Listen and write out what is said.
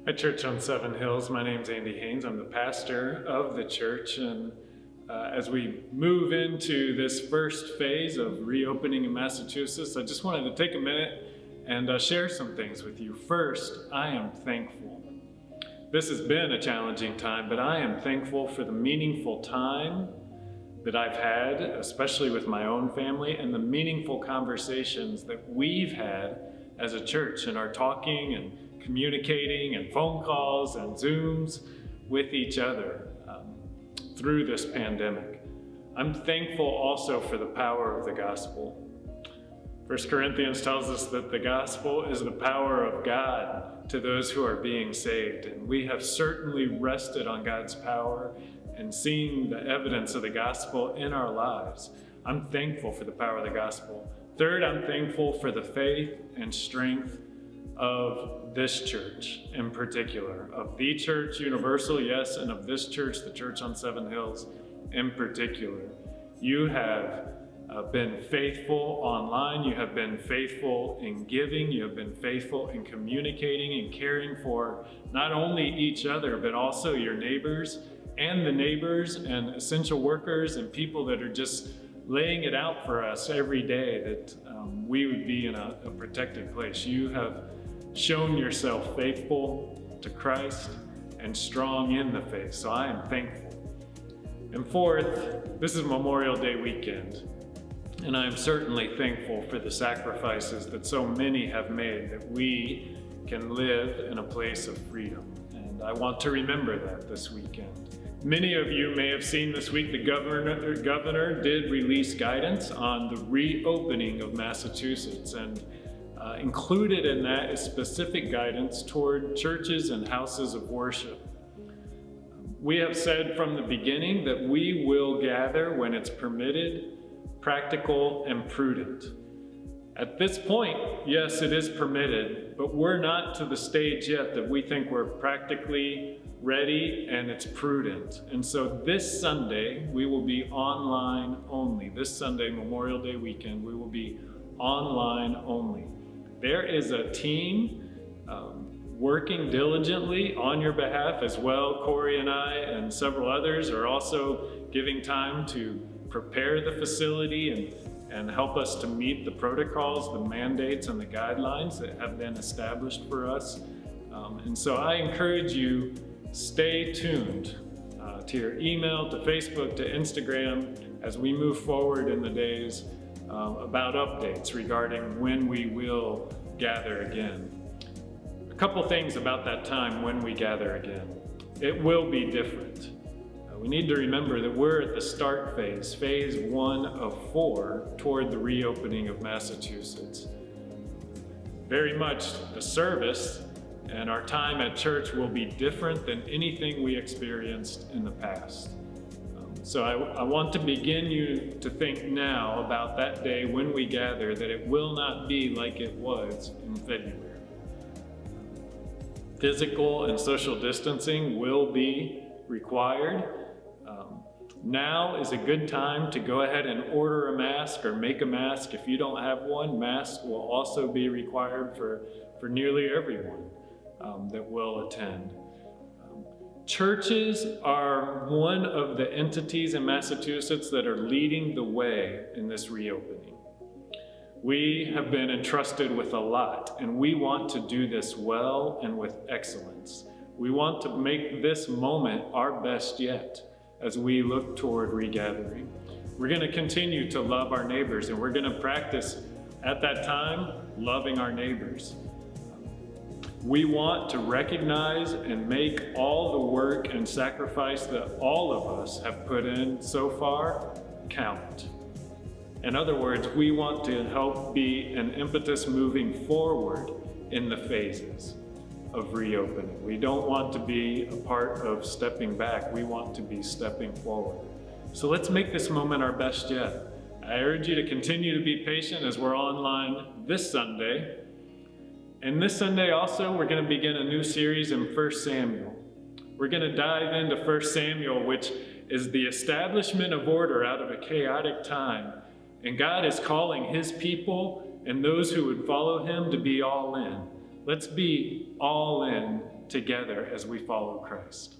Hi, Church on Seven Hills. My name's Andy Haynes. I'm the pastor of the church. And as we move into this first phase of reopening in Massachusetts, I just wanted to take a minute and share some things with you. First, I am thankful. This has been a challenging time, but I am thankful for the meaningful time that I've had, especially with my own family, and the meaningful conversations that we've had as a church and our talking and communicating and phone calls and Zooms with each other through this pandemic. I'm thankful also for the power of the gospel. 1 Corinthians tells us that the gospel is the power of God to those who are being saved. And we have certainly rested on God's power and seen the evidence of the gospel in our lives. I'm thankful for the power of the gospel. Third, I'm thankful for the faith and strength of this church in particular, of the Church Universal, yes, and of this church, the Church on Seven Hills in particular. You have been faithful online, you have been faithful in giving, you have been faithful in communicating and caring for not only each other, but also your neighbors and the neighbors and essential workers and people that are just laying it out for us every day that we would be in a protected place. You have shown yourself faithful to Christ and strong in the faith, so I am thankful. And fourth, this is Memorial Day weekend, and I am certainly thankful for the sacrifices that so many have made that we can live in a place of freedom, and I want to remember that this weekend. Many of you may have seen this week the governor did release guidance on the reopening of Massachusetts, and included in that is specific guidance toward churches and houses of worship. We have said from the beginning that we will gather when it's permitted, practical, and prudent. At this point, yes, it is permitted, but we're not to the stage yet that we think we're practically ready and it's prudent. And so this Sunday, we will be online only. This Sunday, Memorial Day weekend, we will be online only. There is a team working diligently on your behalf as well. Corey and I and several others are also giving time to prepare the facility and help us to meet the protocols, the mandates, and the guidelines that have been established for us. And so I encourage you, stay tuned to your email, to Facebook, to Instagram as we move forward in the days about updates regarding when we will gather again. A couple things about that time when we gather again. It will be different. We need to remember that we're at the start phase, phase 1 of 4 toward the reopening of Massachusetts. Very much the service and our time at church will be different than anything we experienced in the past. So I want to begin you to think now about that day when we gather, that it will not be like it was in February. Physical and social distancing will be required. Now is a good time to go ahead and order a mask or make a mask. If you don't have one, masks will also be required for nearly everyone that will attend. Churches are one of the entities in Massachusetts that are leading the way in this reopening. We have been entrusted with a lot, and we want to do this well and with excellence. We want to make this moment our best yet as we look toward regathering. We're going to continue to love our neighbors, and we're going to practice at that time loving our neighbors. We want to recognize and make all the work and sacrifice that all of us have put in so far count. In other words, we want to help be an impetus moving forward in the phases of reopening. We don't want to be a part of stepping back. We want to be stepping forward. So let's make this moment our best yet. I urge you to continue to be patient as we're online this Sunday. And this Sunday also, we're going to begin a new series in 1 Samuel. We're going to dive into 1 Samuel, which is the establishment of order out of a chaotic time. And God is calling his people and those who would follow him to be all in. Let's be all in together as we follow Christ.